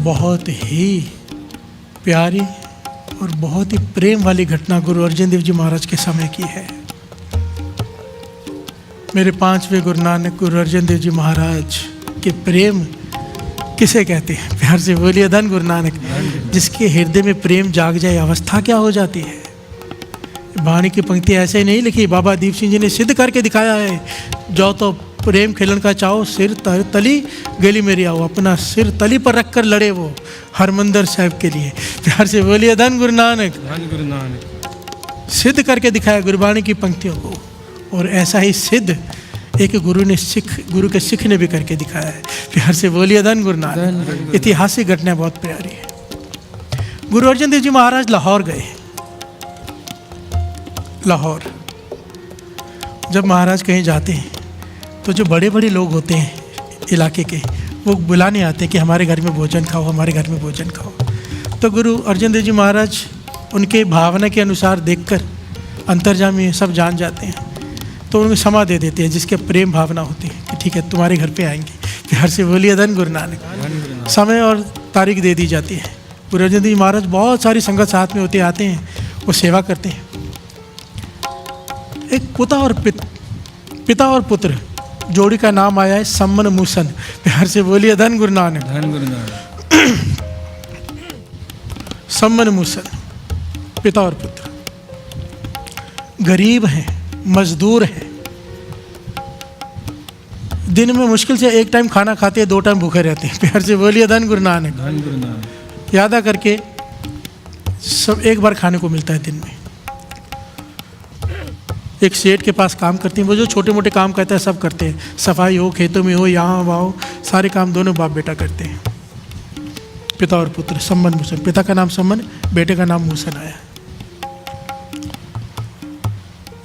बहुत ही प्यारी और बहुत ही प्रेम वाली घटना गुरु अर्जन देव जी महाराज के समय की है। मेरे पांचवें गुरु नानक गुरु अर्जन देव जी महाराज के प्रेम किसे कहते हैं? प्यार से बोलिए धन गुरु नानक। जिसके हृदय में प्रेम जाग जाए अवस्था क्या हो जाती है। वाणी की पंक्ति ऐसे ही नहीं लिखी, बाबा दीप सिंह जी ने सिद्ध करके दिखाया है। जो तो प्रेम खेलन का चाहो सिर तली गली मेरी आओ, अपना सिर तली पर रखकर लड़े वो हरमंदर साहब के लिए। प्यार से बोलिए धन गुरु नानक। धन गुरु नानक। सिद्ध करके दिखाया गुरबाणी की पंक्तियों को, और ऐसा ही सिद्ध एक गुरु के सिख ने भी करके दिखाया है। प्यार से बोलिए धन गुरु नानक। ऐतिहासिक घटना बहुत प्यारी है। गुरु अर्जन देव जी महाराज लाहौर गए। लाहौर जब महाराज कहीं जाते हैं तो जो बड़े बड़े लोग होते हैं इलाके के, वो बुलाने आते हैं कि हमारे घर में भोजन खाओ, हमारे घर में भोजन खाओ। तो गुरु अर्जन देव जी महाराज उनके भावना के अनुसार देखकर अंतर्जामी सब जान जाते हैं, तो उनको क्षमा दे देते हैं जिसके प्रेम भावना होती है कि ठीक है तुम्हारे घर पे आएंगे। प्यार से बोलिए धन गुरु नानक। समय और तारीख दे दी जाती है। गुरु अर्जन देव जी महाराज बहुत सारी संगत साथ में होते आते हैं, वो सेवा करते हैं। एक पिता और पुत्र जोड़ी का नाम आया है सम्मन मूसन। प्यार से बोलिए धन गुरु नानक। धन गुरु नानक। सम्मन मूसन, पिता और पुत्र, गरीब हैं, मजदूर हैं, दिन में मुश्किल से एक टाइम खाना खाते हैं, 2 टाइम भूखे रहते हैं। प्यार से बोलिए धन गुरु नानक। धन गुरु नानक। यादा करके सब एक बार खाने को मिलता है दिन में। एक सेठ के पास काम करते हैं, वो जो छोटे मोटे काम कहता है सब करते हैं, सफाई हो, खेतों में हो, यहाँ वहाँ, सारे काम दोनों बाप बेटा करते हैं। पिता और पुत्र, सम्मन मूसन। पिता का नाम सम्मन, बेटे का नाम मूसन आया।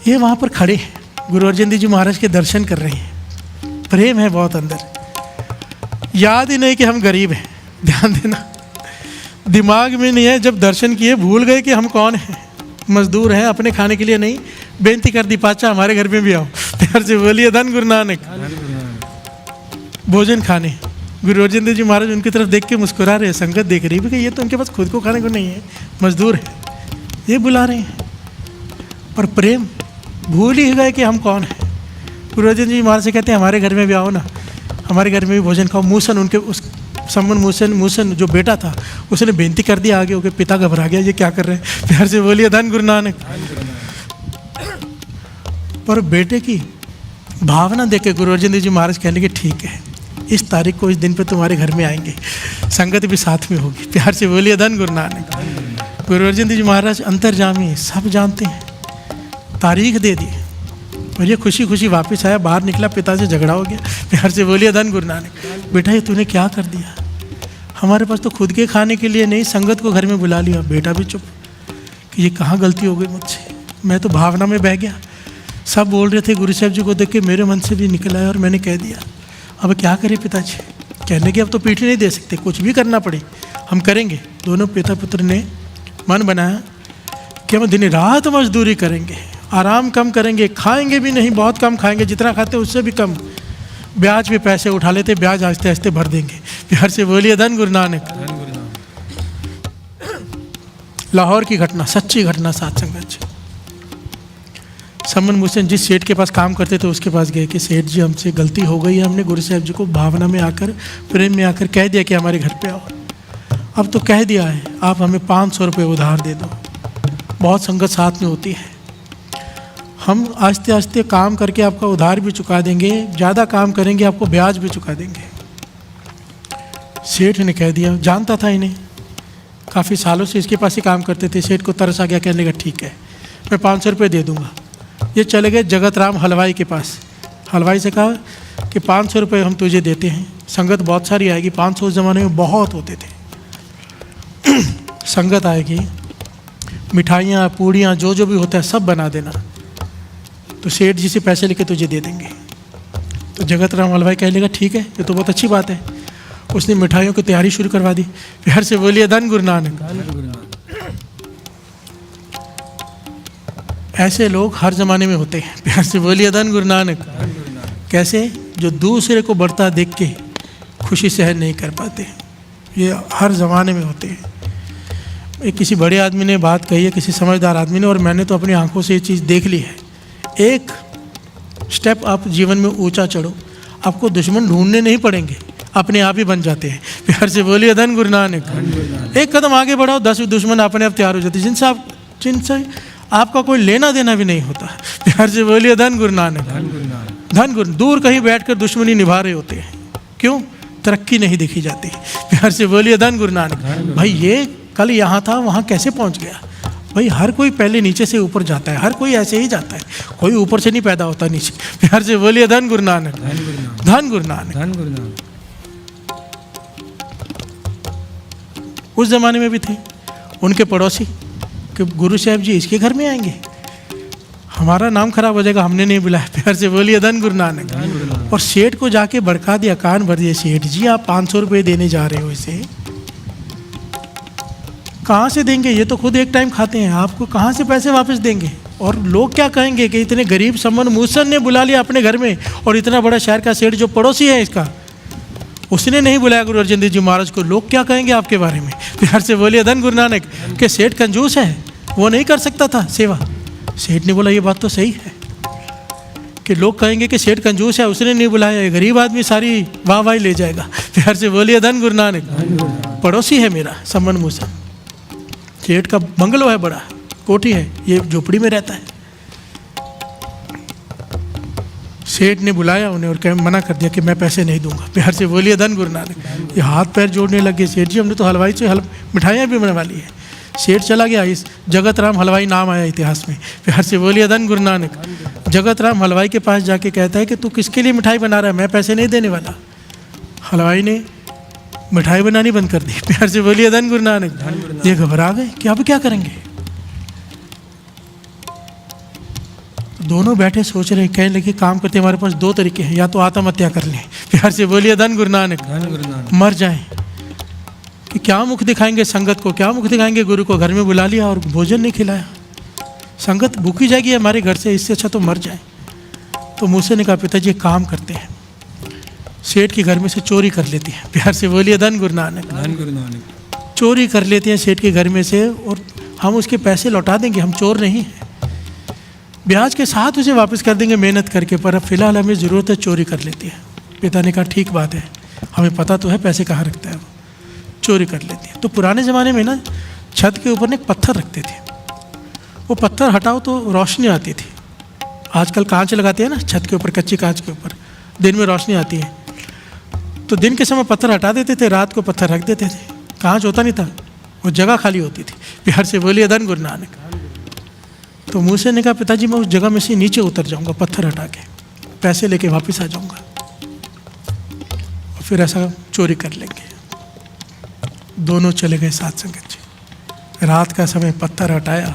ये वहाँ पर खड़े हैं, गुरु अर्जन देव जी महाराज के दर्शन कर रहे हैं। प्रेम है बहुत अंदर। याद ही नहीं कि हम गरीब हैं, ध्यान देना, दिमाग में नहीं है। जब दर्शन किए भूल गए कि हम कौन हैं, मजदूर हैं, अपने खाने के लिए नहीं। बेनती कर दी, पाचा हमारे घर में भी आओ। प्यार से बोलिए धन गुरु नानक। भोजन खाने गुरु अर्जन देव जी महाराज उनकी तरफ देख के मुस्कुरा रहे हैं। संगत देख रही है कि ये तो उनके पास खुद को खाने को नहीं है, मजदूर है, ये बुला रहे हैं। और प्रेम भूल ही गए कि हम कौन हैं। गुरु अर्जन देव जी महाराज से कहते हैं हमारे घर में भी आओ ना, हमारे घर में भी भोजन खाओ। मूसन, उनके उस सम्मन मूसन जो बेटा था, उसने बेनती कर दिया आगे होकर। पिता घबरा गया, ये क्या कर रहे हैं। प्यार से बोलिए धन गुरु नानक। पर बेटे की भावना देख के गुरु अर्जन देव जी महाराज कहने के ठीक है, इस तारीख को, इस दिन पे तुम्हारे घर में आएंगे, संगत भी साथ में होगी। प्यार से बोलिए धन गुरु नानक। गुरु अर्जन देव जी महाराज अंतर्जामी, सब जानते हैं, तारीख दे दी और ये खुशी खुशी वापस आया। बाहर निकला, पिता से झगड़ा हो गया। प्यार से बोलिए धन गुरु नानक। बेटा ये तूने क्या कर दिया, हमारे पास तो खुद के खाने के लिए नहीं, संगत को घर में बुला लिया। बेटा भी चुप कि ये कहाँ गलती हो गई मुझसे, मैं तो भावना में बह गया। सब बोल रहे थे, गुरु साहब जी को देख के मेरे मन से भी निकल आया और मैंने कह दिया। अब क्या करें पिताजी, कहने की अब तो पीठ नहीं दे सकते, कुछ भी करना पड़े हम करेंगे। दोनों पिता पुत्र ने मन बनाया कि हम दिन रात मजदूरी करेंगे, आराम कम करेंगे, खाएंगे भी नहीं, बहुत कम खाएंगे, जितना खाते उससे भी कम। ब्याज पे पैसे उठा लेते, ब्याज आहिस्ते आहिस्ते भर देंगे। प्यार से बोलिए धन गुरु नानक। लाहौर की घटना, सच्ची घटना साथ संगत। सम्मन मूसन जिस सेठ के पास काम करते थे उसके पास गए कि सेठ जी हमसे गलती हो गई है, हमने गुरु साहब जी को भावना में आकर, प्रेम में आकर कह दिया कि हमारे घर पे आओ। अब तो कह दिया है, आप हमें 500 रुपये उधार दे दो। बहुत संगत साथ में होती है, हम आस्ते आस्ते काम करके आपका उधार भी चुका देंगे, ज़्यादा काम करेंगे आपको ब्याज भी चुका देंगे। सेठ ने कह दिया, जानता था इन्हें, काफ़ी सालों से इसके पास ही काम करते थे। सेठ को तरस आ गया, कहने लगा ठीक है मैं 500 रुपये दे दूँगा। ये चले गए जगत राम हलवाई के पास। हलवाई से कहा कि 500 रुपये हम तुझे देते हैं, संगत बहुत सारी आएगी, 500 उस ज़माने में बहुत होते थे। संगत आएगी, मिठाइयाँ पूड़ियाँ जो भी होता है सब बना देना, तो सेठ जी से पैसे लेके तुझे दे देंगे। तो जगत राम हलवाई कह लेगा ठीक है, ये तो बहुत अच्छी बात है। उसने मिठाइयों की तैयारी शुरू करवा दी। प्यार से बोलिए धन गुरु नानक। ऐसे लोग हर ज़माने में होते हैं। प्यार से बोलिए धन गुरु नानक। कैसे? जो दूसरे को बढ़ता देख के खुशी सहन नहीं कर पाते। ये हर ज़माने में होते हैं। एक किसी बड़े आदमी ने बात कही है, किसी समझदार आदमी ने, और मैंने तो अपनी आंखों से ये चीज़ देख ली है। एक स्टेप आप जीवन में ऊंचा चढ़ो, आपको दुश्मन ढूंढने नहीं पड़ेंगे, अपने आप ही बन जाते हैं। प्यार से बोलिए धन गुरु नानक। एक कदम आगे बढ़ाओ, 10 दुश्मन अपने आप तैयार हो जाते हैं, जिनसे आपका कोई लेना देना भी नहीं होता। प्यार से बोलिए धन गुरु नानक। धन गुरु दूर कहीं बैठकर दुश्मनी निभा रहे होते हैं, क्यों? तरक्की नहीं देखी जाती। प्यार से बोलिए धन गुरु नानक। भाई ये कल यहाँ था, वहाँ कैसे पहुँच गया? भाई हर कोई पहले नीचे से ऊपर जाता है, हर कोई ऐसे ही जाता है, कोई ऊपर से नहीं पैदा होता नीचे। प्यार से बोलिए धन गुरु नानक। धन गुरु नानक। उस जमाने में भी थे उनके पड़ोसी कि गुरु साहब जी इसके घर में आएंगे, हमारा नाम खराब हो जाएगा, हमने नहीं बुलाया। प्यार से बोलिए धन गुरु नानक। और सेठ को जाके भड़का दिया, कान भर दिया, सेठ जी आप 500 रुपये देने जा रहे हो, इसे कहाँ से देंगे? ये तो खुद एक टाइम खाते हैं, आपको कहाँ से पैसे वापस देंगे? और लोग क्या कहेंगे कि इतने गरीब संबंध मूसन ने बुला लिया अपने घर में, और इतना बड़ा शहर का सेठ जो पड़ोसी है इसका, उसने नहीं बुलाया गुरु अर्जन देव जी महाराज को, लोग क्या कहेंगे आपके बारे में? प्यार से बोलिए धन गुरु नानक। कि सेठ कंजूस है, वो नहीं कर सकता था सेवा। सेठ ने बोला ये बात तो सही है कि लोग कहेंगे कि सेठ कंजूस है, उसने नहीं बुलाया, ये गरीब आदमी सारी वाह ले जाएगा। प्यार से बोलिए धन गुरु नानक। पड़ोसी है मेरा संबंध मूसन, सेठ का बंगलो है, बड़ा कोठी है, ये झोपड़ी में रहता है। सेठ ने बुलाया उन्हें और मना कर दिया कि मैं पैसे नहीं दूंगा। प्यार से बोलिए धन गुरु नानक। ये हाथ पैर जोड़ने लगे, सेठ जी हमने तो हलवाई से मिठाइयाँ भी बनवा ली है। सेठ चला गया, इस जगत राम हलवाई नाम आया इतिहास में। प्यार से बोलिए धन गुरु नानक। जगत राम हलवाई के पास जाके कहता है कि तू किसके लिए मिठाई बना रहा है, मैं पैसे नहीं देने वाला। हलवाई ने मिठाई बनानी बंद कर दी। प्यार से बोलिए धन गुरु नानक। ये घबरा गए कि अब क्या करेंगे। दोनों बैठे सोच रहे, कहने लगे काम करते हमारे पास 2 तरीके हैं, या तो आत्महत्या कर लें। प्यार से बोलिए धन गुरु नानक। मर जाएं कि क्या मुख दिखाएंगे संगत को, क्या मुख दिखाएंगे गुरु को? घर में बुला लिया और भोजन नहीं खिलाया, संगत भूखी जाएगी हमारे घर से, इससे अच्छा तो मर जाए। तो मूसे ने कहा पिताजी एक काम करते हैं, सेठ के घर में से चोरी कर लेते हैं। प्यार से बोलिए धन गुरु नानक। चोरी कर लेते हैं सेठ के घर में से, और हम उसके पैसे लौटा देंगे, हम चोर नहीं हैं, ब्याज के साथ उसे वापस कर देंगे मेहनत करके, पर अब फिलहाल हमें ज़रूरत है, चोरी कर लेते हैं। पिता ने कहा ठीक बात है, हमें पता तो है पैसे कहाँ रखता है वो, चोरी कर लेते हैं। तो पुराने ज़माने में ना छत के ऊपर ना एक पत्थर रखते थे, वो पत्थर हटाओ तो रोशनी आती थी। आजकल कांच लगाते हैं ना छत के ऊपर, कच्ची कांच के ऊपर, दिन में रोशनी आती है। तो दिन के समय पत्थर हटा देते थे, रात को पत्थर रख देते थे, कांच होता नहीं था, वो जगह खाली होती थी। प्यार से बोलिए धन गुरु नानक। तो मूसे ने कहा पिताजी मैं उस जगह में से नीचे उतर जाऊंगा, पत्थर हटा के पैसे लेके वापस आ जाऊंगा, और फिर ऐसा चोरी कर लेंगे। दोनों चले गए साथ संगत जी। रात का समय पत्थर हटाया,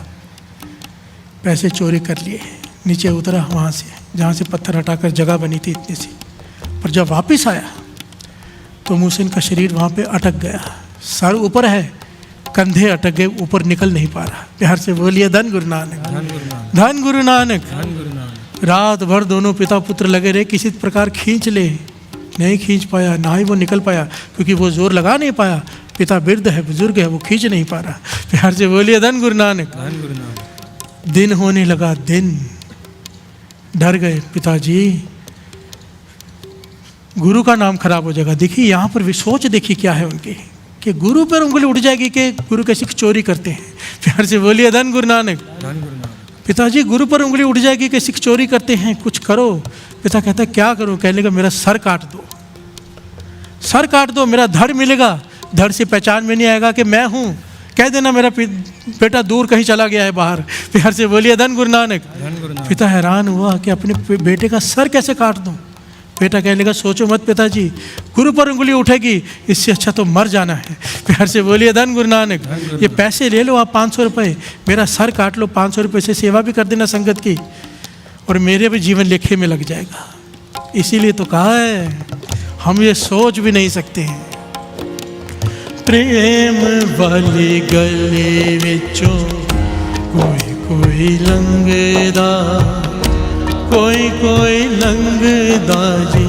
पैसे चोरी कर लिए, नीचे उतरा वहाँ से जहाँ से पत्थर हटाकर जगह बनी थी इतनी सी। पर जब वापस आया तो मूसे का शरीर वहाँ पे अटक गया, सर ऊपर है, कंधे अटक गए, ऊपर निकल नहीं पा रहा। प्यार से बोलिए धन गुरु नानक। धन गुरु नानक। रात भर दोनों पिता पुत्र लगे रहे, किसी प्रकार खींच ले, नहीं खींच पाया, ना ही वो निकल पाया, क्योंकि वो जोर लगा नहीं पाया। पिता वृद्ध है, बुजुर्ग है, वो खींच नहीं पा रहा। प्यार से बोलिए धन गुरु नानक। दिन होने लगा, दिन डर गए पिताजी, गुरु का नाम खराब हो जाएगा। देखिए यहाँ पर भी सोच देखिए क्या है उनकी, कि गुरु पर उंगली उठ जाएगी कि गुरु कैसी चोरी करते हैं। प्यार से बोलिए धन गुरु नानक। पिताजी गुरु पर उंगली उठ जाएगी कि सिख चोरी करते हैं, कुछ करो। पिता कहता है क्या करूं? कहने लगा मेरा सर काट दो, सर काट दो, मेरा धड़ मिलेगा, धड़ से पहचान में नहीं आएगा कि मैं हूँ। कह देना मेरा बेटा दूर कहीं चला गया है बाहर। प्यार से बोलिए धन गुरु नानक। पिता हैरान हुआ कि अपने बेटे का सर कैसे काट दूं। बेटा कहने लगा सोचो मत पिताजी, गुरु पर उंगली उठेगी, इससे अच्छा तो मर जाना है। प्यार से बोलिए धन गुरु नानक। ये पैसे ले लो आप 500 रुपये, मेरा सर काट लो, 500 रुपये से सेवा भी कर देना संगत की, और मेरे भी जीवन लेखे में लग जाएगा। इसीलिए तो कहा है हम ये सोच भी नहीं सकते हैं। प्रेम वाली गली विचों कोई कोई लंघदा, कोई कोई लंघदा जी,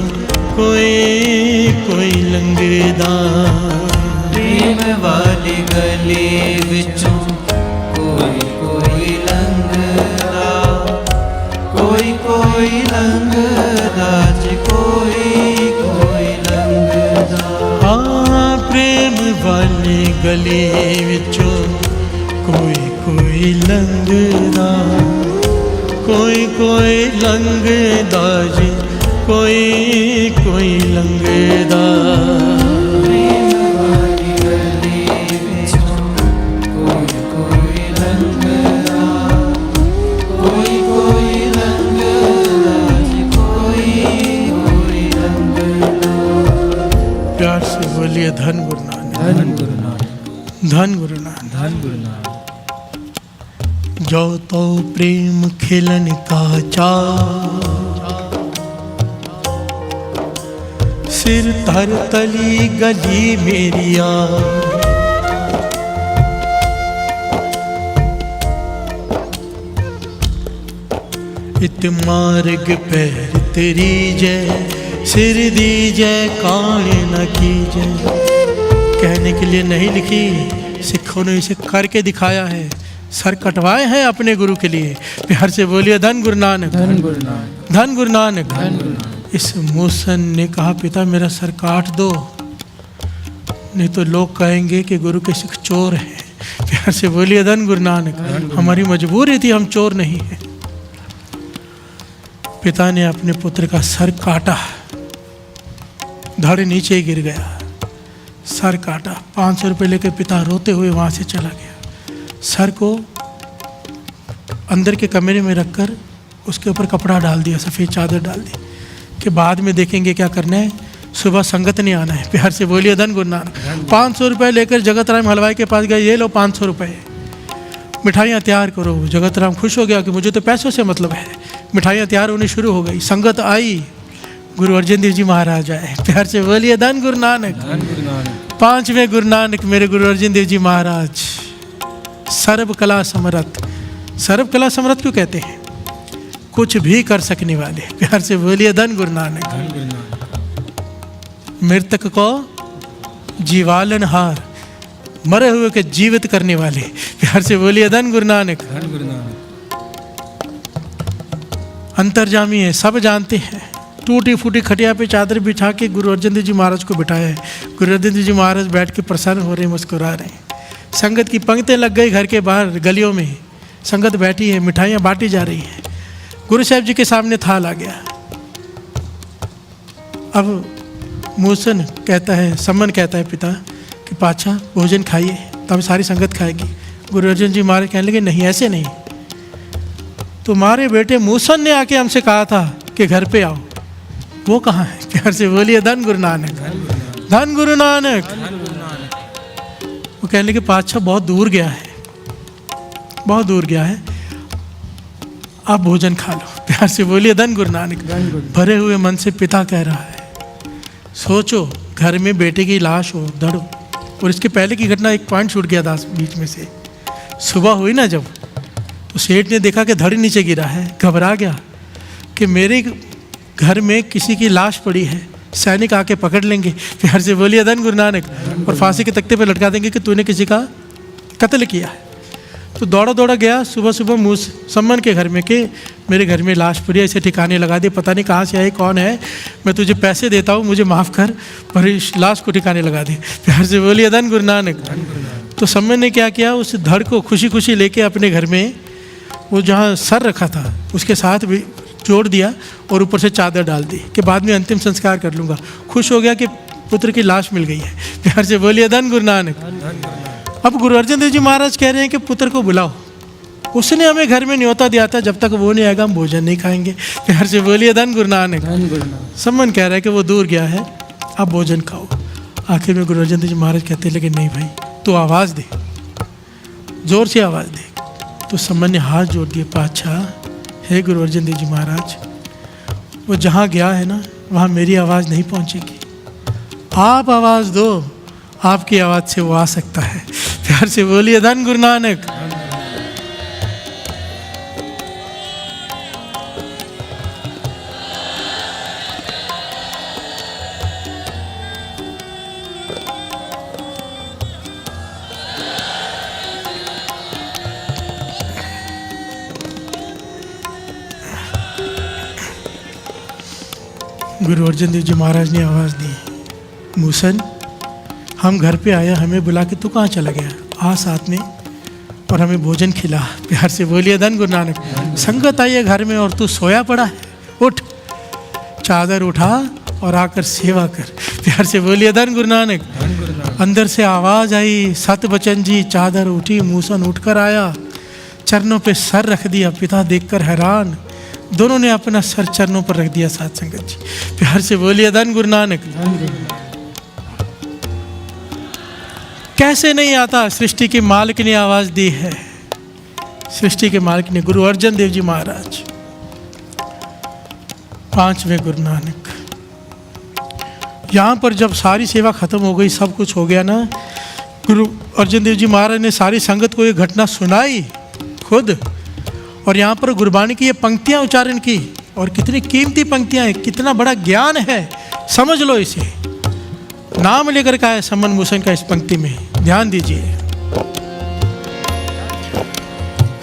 कोई कोई लंघदा। वाली गली विचों कोई कोई लंघदा, कोई कोई लंघदा जी, कोई कोई लंघदा। हाँ प्रेम वाली गली विचों कोई कोई लंघदा, कोई कोई लंघदा जी, कोई कोई लंघदा। प्रेम वाली गली विचों कोई कोई लंघदा, कोई कोई लंघदा जी, कोई कोई लंघदा। प्यार से बोलिए धन गुरु नानक, धन गुरु नानक, धन गुरु नानक। धन गुरु नानक। जो तो प्रेम खिलन का चार, सिर धर तली गली मेरिया। इत मार्ग पैर तेरी जय, सिर दी जय कान न की जय। कहने के लिए नहीं लिखी, सिखों ने इसे करके दिखाया है। सर कटवाए हैं अपने गुरु के लिए। प्यार से बोलिए धन गुरु नानक, धन गुरु नानक, धन गुरु नानक। धन गुरु नानक। इस मूसन ने कहा पिता मेरा सर काट दो, नहीं तो लोग कहेंगे कि गुरु के सिख चोर हैं। प्यार से बोलिए धन गुरु नानक। हमारी मजबूरी थी, हम चोर नहीं हैं। पिता ने अपने पुत्र का सर काटा, धड़ नीचे गिर गया, सर काटा। 500 रुपये लेकर पिता रोते हुए वहाँ से चला गया। सर को अंदर के कमरे में रखकर उसके ऊपर कपड़ा डाल दिया, सफ़ेद चादर डाल दी कि बाद में देखेंगे क्या करना है, सुबह संगत नहीं आना है। प्यार से बोलिए धन गुरु नानक। 500 रुपये लेकर जगत राम हलवाई के पास गए, ये लो 500 रुपये, मिठाइयाँ तैयार करो। जगत राम खुश हो गया कि मुझे तो पैसों से मतलब है। मिठाइयाँ तैयार होनी शुरू हो गई, संगत आई, गुरु अर्जन देव जी महाराज आए। प्यार से बोलिए धन गुरु नानक। धन गुरु नानक। 5वें गुरु नानक मेरे गुरु अर्जन देव जी महाराज, सर्व कला समर्थ। सर्व कला समर्थ क्यों कहते हैं? कुछ भी कर सकने वाले। प्यार से बोलिए धन गुरु नानक। धन गुरु नानक। मृतक को जीवालनहार, मरे हुए के जीवित करने वाले। प्यार से बोलिए धन गुरु नानक। धन गुरु नानक। अंतर्जामी है, सब जानते हैं। टूटी फूटी खटिया पे चादर बिछा के गुरु अर्जन देव जी महाराज को बिठाया है। गुरु अर्जन देव जी महाराज बैठ के प्रसन्न हो रहे हैं, मुस्कुरा रहे हैं। संगत की पंक्तियाँ लग गई घर के बाहर गलियों में, संगत बैठी है, मिठाइयाँ बांटी जा रही हैं। गुरु साहब जी के सामने थाल आ गया। अब मूसन कहता है, सम्मन कहता है पिता कि पाछा भोजन खाइए, तब सारी संगत खाएगी। गुरु अर्जन जी महाराज कहने लगे नहीं, ऐसे नहीं, तुम्हारे बेटे मूसन ने आके हमसे कहा था कि घर पे आओ। वो कहाँ है? प्यार से बोलिए धन गुरु नानक। धन गुरु नानक। वो कहने लगे पाछा बहुत दूर गया है, बहुत दूर गया है, आप भोजन खा लो। प्यार से बोलिए धन गुरु नानक। भरे हुए मन से पिता कह रहा है, सोचो घर में बेटे की लाश हो, दड़ो। और इसके पहले की घटना एक पॉइंट छूट गया था बीच में से। सुबह हुई ना जब, तो सेठ ने देखा कि धड़ नीचे गिरा है, घबरा गया कि मेरे घर में किसी की लाश पड़ी है, सैनिक आके पकड़ लेंगे। प्यार से बोलिए धन गुरु नानक। और फांसी के तख्ते पे लटका देंगे कि तूने किसी का कत्ल किया है। तो दौड़ा दौड़ा गया सुबह सुबह सम्मन के घर में कि मेरे घर में लाश पड़ी है, इसे ठिकाने लगा दे, पता नहीं कहाँ से आई, कौन है, मैं तुझे पैसे देता हूँ, मुझे माफ़ कर, पर इस लाश को ठिकाने लगा दे। प्यार से बोलिए धन गुरु नानक। तो सम्मन ने क्या किया, उस धड़ को खुशी खुशी लेके अपने घर में वो जहाँ सर रखा था उसके साथ भी जोड़ दिया और ऊपर से चादर डाल दी कि बाद में अंतिम संस्कार कर लूँगा। खुश हो गया कि पुत्र की लाश मिल गई है। प्यार से बोलिए धन गुरु नानक। अब गुरु अर्जन देव जी महाराज कह रहे हैं कि पुत्र को बुलाओ, उसने हमें घर में न्योता दिया था, जब तक वो नहीं आएगा हम भोजन नहीं खाएंगे। प्यार से बोलिए धन गुरु नानक। सम्मन कह रहा है कि वो दूर गया है, आप भोजन खाओ। आखिर में गुरु अर्जन देव जी महाराज कहते लेकिन नहीं भाई, तो आवाज़ दे, जोर से आवाज़ दे। तो सम्मन ने हाथ जोड़ दिए, पातशाह हे गुरु अर्जन देव जी महाराज, वो जहाँ गया है ना वहाँ मेरी आवाज़ नहीं पहुँचेगी, आप आवाज़ दो, आपकी आवाज़ से वो आ सकता है। प्यार से बोलिए धन गुरु नानक। गुरु अर्जन देव जी महाराज ने आवाज़ दी, मूसन हम घर पे आया, हमें बुला के तू कहाँ चला गया, आ साथ में और हमें भोजन खिला। प्यार से बोलिए धन गुरु नानक। संगत आई है घर में और तू सोया पड़ा है, उठ चादर उठा और आकर सेवा कर। प्यार से बोलिए धन गुरु नानक। अंदर से आवाज़ आई, सत बचन जी। चादर उठी, मूसन उठकर आया, चरणों पे सर रख दिया। पिता देखकर हैरान, दोनों ने अपना सर चरणों पर रख दिया। साथ संगत जी प्यार से बोलिए धन गुरु नानक। कैसे नहीं आता, सृष्टि के मालिक ने आवाज़ दी है। सृष्टि के मालिक ने, गुरु अर्जन देव जी महाराज, 5वें गुरु नानक। यहाँ पर जब सारी सेवा खत्म हो गई, सब कुछ हो गया ना, गुरु अर्जन देव जी महाराज ने सारी संगत को ये घटना सुनाई खुद, और यहाँ पर गुरबाणी की ये पंक्तियाँ उच्चारण की। और कितनी कीमती पंक्तियाँ हैं, कितना बड़ा ज्ञान है, समझ लो इसे। नाम लेकर का है समन मूसन का इस पंक्ति में, ध्यान दीजिए।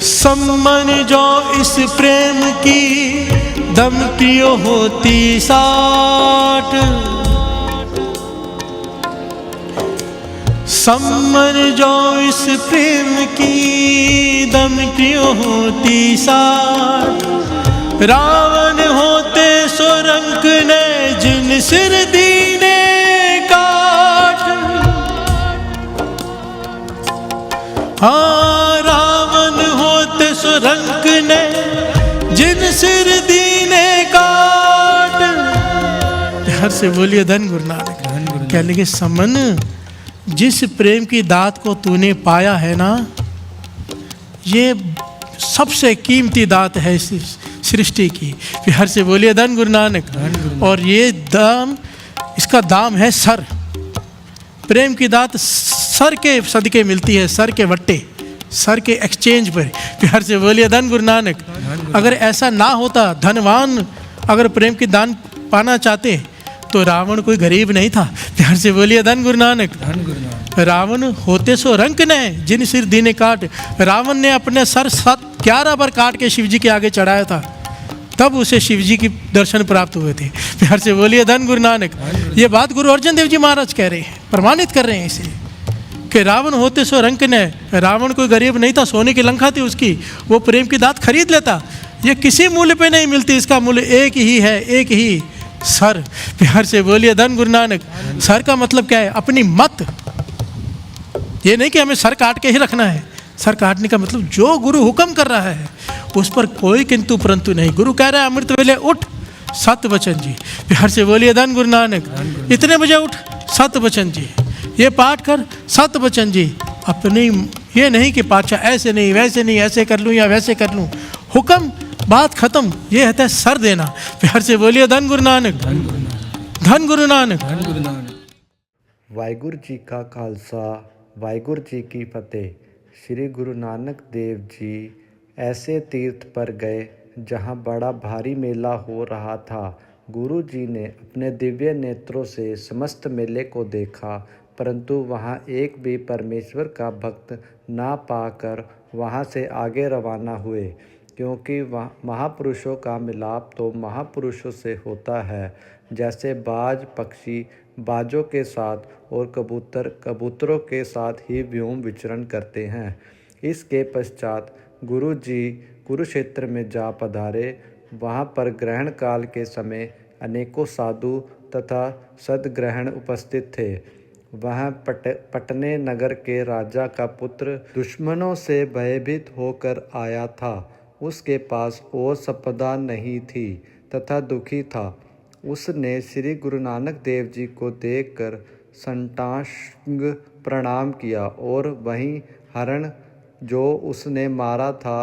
सम्मन जो इस प्रेम की दम प्रियो होती साठ, सम्मन जो इस प्रेम की दम प्रियो होती साठ, रावण होते सो रंक ने जिन सिर दीने काट। हाँ, रावण होते सो रंक ने जिन सिर दीने काट। प्यार से बोलिए धन गुरु नानक। कह लगे समन, जिस प्रेम की दात को तूने पाया है ना, ये सबसे कीमती दात है इस सृष्टि की। प्यार से बोलिए धन गुरु नानक। और ये दाम, इसका दाम है सर। प्रेम की दात सर के सदके मिलती है, सर के वट्टे, सर के एक्सचेंज पर। प्यार से बोलिए धन गुरु नानक। अगर ऐसा ना होता, धनवान अगर प्रेम की दान पाना चाहते तो रावण कोई गरीब नहीं था। प्यार से बोलिए धन गुरु नानक। रावण होते सो रंक ने जिन सिर दीने काट। रावण ने अपने सर 11 बार काट के शिव जी के आगे चढ़ाया था, तब उसे शिव जी की दर्शन प्राप्त हुए थे। प्यार से बोलिए धन गुरु नानक। ये बात गुरु अर्जन देव जी महाराज कह रहे हैं, प्रमाणित कर रहे हैं इसे, कि रावण होते सो रंक ने। रावण कोई गरीब नहीं था, सोने की लंका थी उसकी, वो प्रेम की दात खरीद लेता। ये किसी मूल्य पे नहीं मिलती, इसका मूल्य एक ही है, एक ही सर। प्यार से बोलिए धन गुरु नानक। सर का मतलब क्या है? अपनी मत। ये नहीं कि हमें सर काट के ही रखना है। सर काटने का मतलब जो गुरु हुक्म कर रहा है उस पर कोई किंतु परंतु नहीं। गुरु कह रहा है अमृत वेले उठ, सत बचन जी। प्यार से बोलिए धन गुरु नानक। इतने बजे उठ, सत बचन जी। ये पाठ कर, सत बचन जी। अपनी ये नहीं कि पातशाह ऐसे नहीं, वैसे नहीं, ऐसे कर लूँ या वैसे कर लूँ। हुक्म, बात खत्म। ये है सर देना। प्यार से बोलिए धन गुरु नानक। धन गुरु नानक। वाहिगुरु जी का खालसा, वाहिगुरु जी की फतेह। श्री गुरु नानक देव जी ऐसे तीर्थ पर गए जहाँ बड़ा भारी मेला हो रहा था। गुरु जी ने अपने दिव्य नेत्रों से समस्त मेले को देखा, परंतु वहाँ एक भी परमेश्वर का भक्त ना पाकर वहाँ से आगे रवाना हुए, क्योंकि वहाँ महापुरुषों का मिलाप तो महापुरुषों से होता है। जैसे बाज पक्षी बाजों के साथ और कबूतर कबूतरों के साथ ही व्योम विचरण करते हैं। इसके पश्चात गुरु जी कुरुक्षेत्र में जा पधारे। वहाँ पर ग्रहण काल के समय अनेकों साधु तथा सदग्रहण उपस्थित थे। वह पटने नगर के राजा का पुत्र दुश्मनों से भयभीत होकर आया था। उसके पास और संपदा नहीं थी तथा दुखी था। उसने श्री गुरु नानक देव जी को देखकर साष्टांग प्रणाम किया और वहीं हरण जो उसने मारा था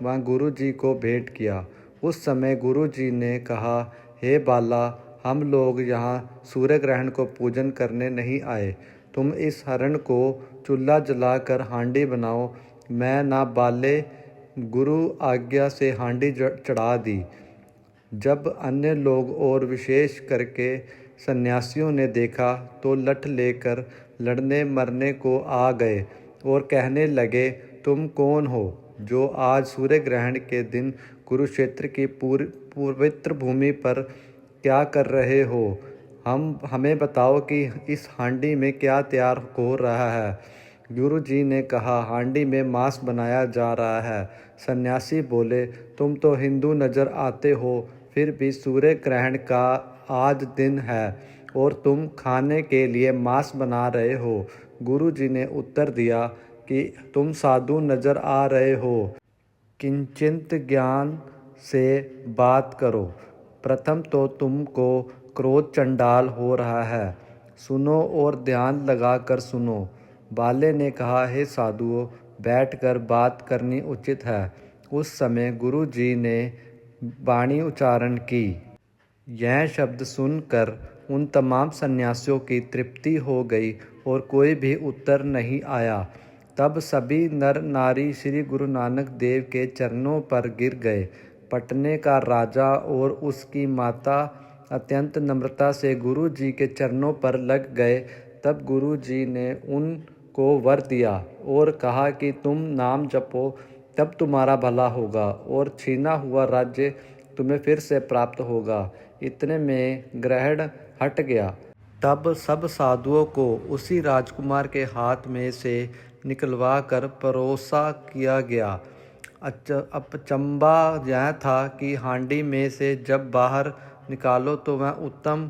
वह गुरु जी को भेंट किया। उस समय गुरु जी ने कहा, हे बाला, हम लोग यहाँ सूर्य ग्रहण को पूजन करने नहीं आए। तुम इस हरण को चूल्हा जलाकर हांडी बनाओ। मैं ना बाले गुरु आज्ञा से हांडी चढ़ा दी। जब अन्य लोग और विशेष करके सन्यासियों ने देखा तो लठ लेकर लड़ने मरने को आ गए और कहने लगे, तुम कौन हो जो आज सूर्य ग्रहण के दिन कुरुक्षेत्र की पवित्र भूमि पर क्या कर रहे हो? हमें बताओ कि इस हांडी में क्या तैयार हो रहा है। गुरु जी ने कहा, हांडी में मांस बनाया जा रहा है। सन्यासी बोले, तुम तो हिंदू नज़र आते हो, फिर भी सूर्य ग्रहण का आज दिन है और तुम खाने के लिए मांस बना रहे हो। गुरु जी ने उत्तर दिया कि तुम साधु नज़र आ रहे हो, किंचित ज्ञान से बात करो। प्रथम तो तुमको क्रोध चंडाल हो रहा है, सुनो और ध्यान लगाकर सुनो। बाले ने कहा, हे साधुओं, बैठकर बात करनी उचित है। उस समय गुरु जी ने वाणी उच्चारण की। यह शब्द सुनकर उन तमाम सन्यासियों की तृप्ति हो गई और कोई भी उत्तर नहीं आया। तब सभी नर नारी श्री गुरु नानक देव के चरणों पर गिर गए। पटने का राजा और उसकी माता अत्यंत नम्रता से गुरु जी के चरणों पर लग गए। तब गुरु जी ने उनको वर दिया और कहा कि तुम नाम जपो, तब तुम्हारा भला होगा और छीना हुआ राज्य तुम्हें फिर से प्राप्त होगा। इतने में ग्रहण हट गया। तब सब साधुओं को उसी राजकुमार के हाथ में से निकलवा कर परोसा किया गया। अचंबा यह था कि हांडी में से जब बाहर निकालो तो वह उत्तम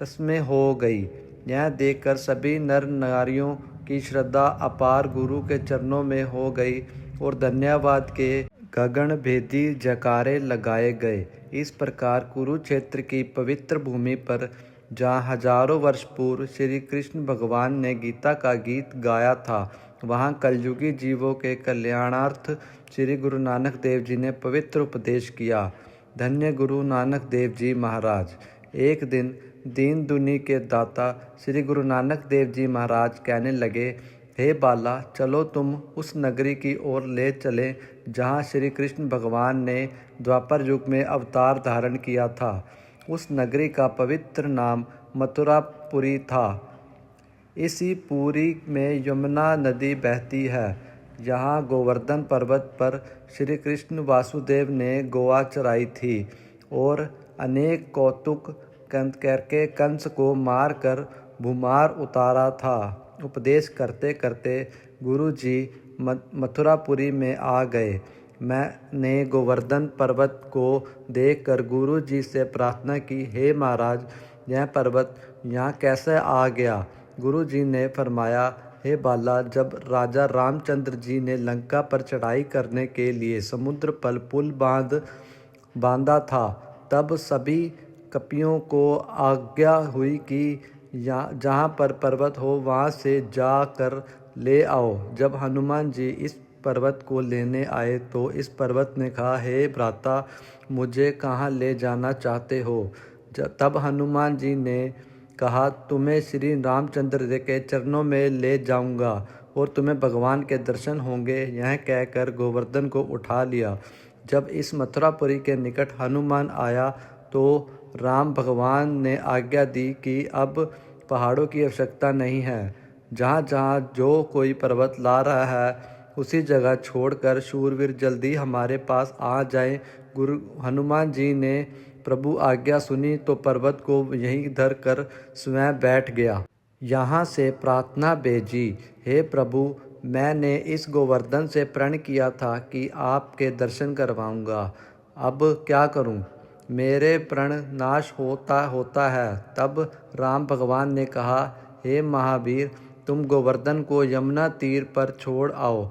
तस्मे हो गई। यह देखकर सभी नर नारियों की श्रद्धा अपार गुरु के चरणों में हो गई और धन्यवाद के गगन भेदी जयकारे लगाए गए। इस प्रकार कुरुक्षेत्र की पवित्र भूमि पर, जहाँ हजारों वर्ष पूर्व श्री कृष्ण भगवान ने गीता का गीत गाया था, वहाँ कलयुगी जीवों के कल्याणार्थ श्री गुरु नानक देव जी ने पवित्र उपदेश किया। धन्य गुरु नानक देव जी महाराज। एक दिन दीन दुनी के दाता श्री गुरु नानक देव जी महाराज कहने लगे, हे बाला, चलो तुम उस नगरी की ओर ले चले जहाँ श्री कृष्ण भगवान ने द्वापर युग में अवतार धारण किया था। उस नगरी का पवित्र नाम मथुरापुरी था। इसी पुरी में यमुना नदी बहती है। यहाँ गोवर्धन पर्वत पर श्री कृष्ण वासुदेव ने गोवा चराई थी और अनेक कौतुक करके कंस को मार कर भूमार उतारा था। उपदेश करते करते गुरु जी मथुरापुरी में आ गए। मैंने गोवर्धन पर्वत को देखकर गुरु जी से प्रार्थना की, हे महाराज, यह पर्वत यहाँ कैसे आ गया? गुरु जी ने फरमाया, हे बाला, जब राजा रामचंद्र जी ने लंका पर चढ़ाई करने के लिए समुद्र पर पुल बांधा था, तब सभी कपियों को आज्ञा हुई कि जहाँ पर पर्वत हो वहाँ से जा कर ले आओ। जब हनुमान जी इस पर्वत को लेने आए तो इस पर्वत ने कहा, हे भ्राता, मुझे कहाँ ले जाना चाहते हो? तब हनुमान जी ने कहा, तुम्हें श्री रामचंद्र के चरणों में ले जाऊंगा और तुम्हें भगवान के दर्शन होंगे। यह कहकर गोवर्धन को उठा लिया। जब इस मथुरापुरी के निकट हनुमान आया तो राम भगवान ने आज्ञा दी कि अब पहाड़ों की आवश्यकता नहीं है। जहाँ जहाँ जो कोई पर्वत ला रहा है उसी जगह छोड़कर शूरवीर जल्दी हमारे पास आ जाएं। गुरु हनुमान जी ने प्रभु आज्ञा सुनी तो पर्वत को यहीं धर कर स्वयं बैठ गया। यहाँ से प्रार्थना भेजी, हे प्रभु, मैंने इस गोवर्धन से प्रण किया था कि आपके दर्शन करवाऊंगा। अब क्या करूं? मेरे प्रण नाश होता है। तब राम भगवान ने कहा, हे महावीर, तुम गोवर्धन को यमुना तीर पर छोड़ आओ।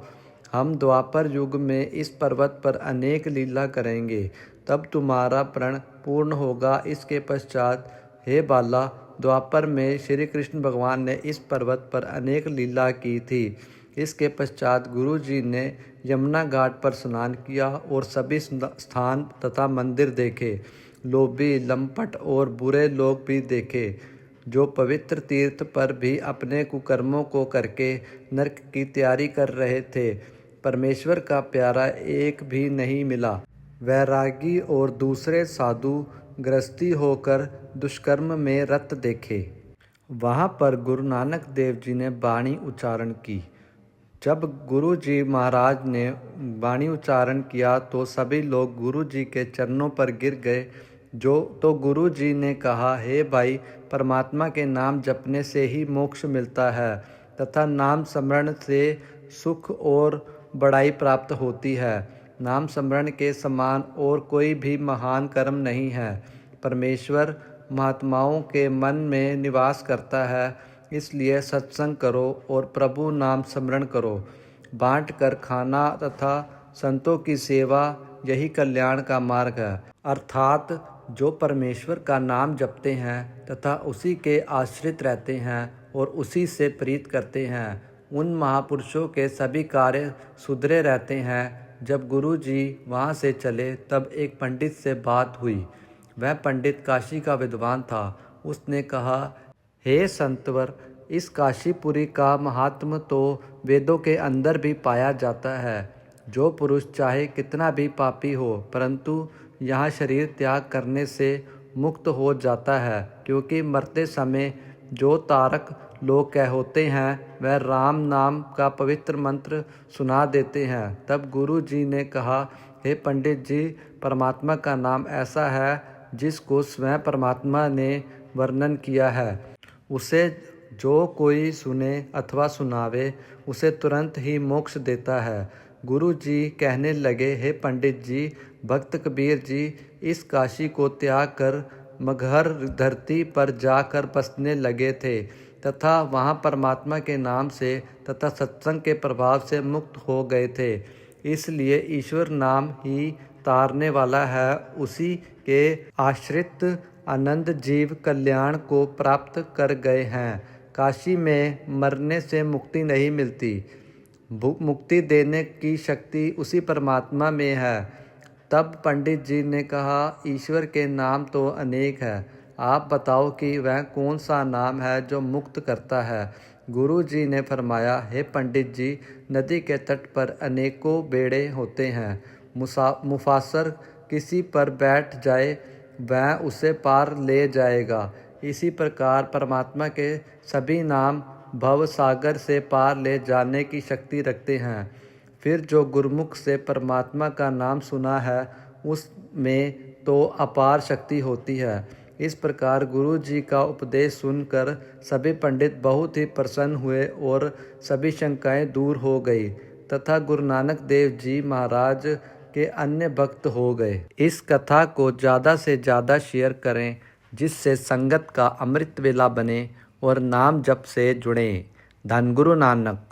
हम द्वापर युग में इस पर्वत पर अनेक लीला करेंगे, तब तुम्हारा प्रण पूर्ण होगा। इसके पश्चात, हे बाला, द्वापर में श्री कृष्ण भगवान ने इस पर्वत पर अनेक लीला की थी। इसके पश्चात गुरु जी ने यमुना घाट पर स्नान किया और सभी स्थान तथा मंदिर देखे। लोभी, लंपट और बुरे लोग भी देखे, जो पवित्र तीर्थ पर भी अपने कुकर्मों को करके नरक की तैयारी कर रहे थे। परमेश्वर का प्यारा एक भी नहीं मिला। वैरागी और दूसरे साधु गृहस्थी होकर दुष्कर्म में रत देखे। वहाँ पर गुरु नानक देव जी ने वाणी उच्चारण की। जब गुरु जी महाराज ने वाणी उच्चारण किया तो सभी लोग गुरु जी के चरणों पर गिर गए। तो गुरु जी ने कहा, हे भाई, परमात्मा के नाम जपने से ही मोक्ष मिलता है तथा नाम स्मरण से सुख और बड़ाई प्राप्त होती है। नाम स्मरण के समान और कोई भी महान कर्म नहीं है। परमेश्वर महात्माओं के मन में निवास करता है, इसलिए सत्संग करो और प्रभु नाम स्मरण करो। बांट कर खाना तथा संतों की सेवा यही कल्याण का मार्ग है। अर्थात जो परमेश्वर का नाम जपते हैं तथा उसी के आश्रित रहते हैं और उसी से प्रीत करते हैं, उन महापुरुषों के सभी कार्य सुधरे रहते हैं। जब गुरु जी वहाँ से चले तब एक पंडित से बात हुई। वह पंडित काशी का विद्वान था। उसने कहा, हे संतवर, इस काशीपुरी का महात्म तो वेदों के अंदर भी पाया जाता है। जो पुरुष चाहे कितना भी पापी हो, परंतु यहाँ शरीर त्याग करने से मुक्त हो जाता है, क्योंकि मरते समय जो तारक लोग कह होते हैं वह राम नाम का पवित्र मंत्र सुना देते हैं। तब गुरु जी ने कहा, हे पंडित जी, परमात्मा का नाम ऐसा है जिसको स्वयं परमात्मा ने वर्णन किया है। उसे जो कोई सुने अथवा सुनावे उसे तुरंत ही मोक्ष देता है। गुरु जी कहने लगे, हे पंडित जी, भक्त कबीर जी इस काशी को त्याग कर मगहर धरती पर जाकर बसने लगे थे तथा वहाँ परमात्मा के नाम से तथा सत्संग के प्रभाव से मुक्त हो गए थे। इसलिए ईश्वर नाम ही तारने वाला है। उसी के आश्रित आनंद जीव कल्याण को प्राप्त कर गए हैं। काशी में मरने से मुक्ति नहीं मिलती। मुक्ति देने की शक्ति उसी परमात्मा में है। तब पंडित जी ने कहा, ईश्वर के नाम तो अनेक है, आप बताओ कि वह कौन सा नाम है जो मुक्त करता है। गुरु जी ने फरमाया, हे पंडित जी, नदी के तट पर अनेकों बेड़े होते हैं। मुफासर किसी पर बैठ जाए वह उसे पार ले जाएगा। इसी प्रकार परमात्मा के सभी नाम भव सागर से पार ले जाने की शक्ति रखते हैं। फिर जो गुरुमुख से परमात्मा का नाम सुना है उसमें तो अपार शक्ति होती है। इस प्रकार गुरु जी का उपदेश सुनकर सभी पंडित बहुत ही प्रसन्न हुए और सभी शंकाएं दूर हो गई तथा गुरु नानक देव जी महाराज के अन्य भक्त हो गए। इस कथा को ज़्यादा से ज़्यादा शेयर करें, जिससे संगत का अमृत वेला बने और नाम जप से जुड़ें। धन गुरु नानक।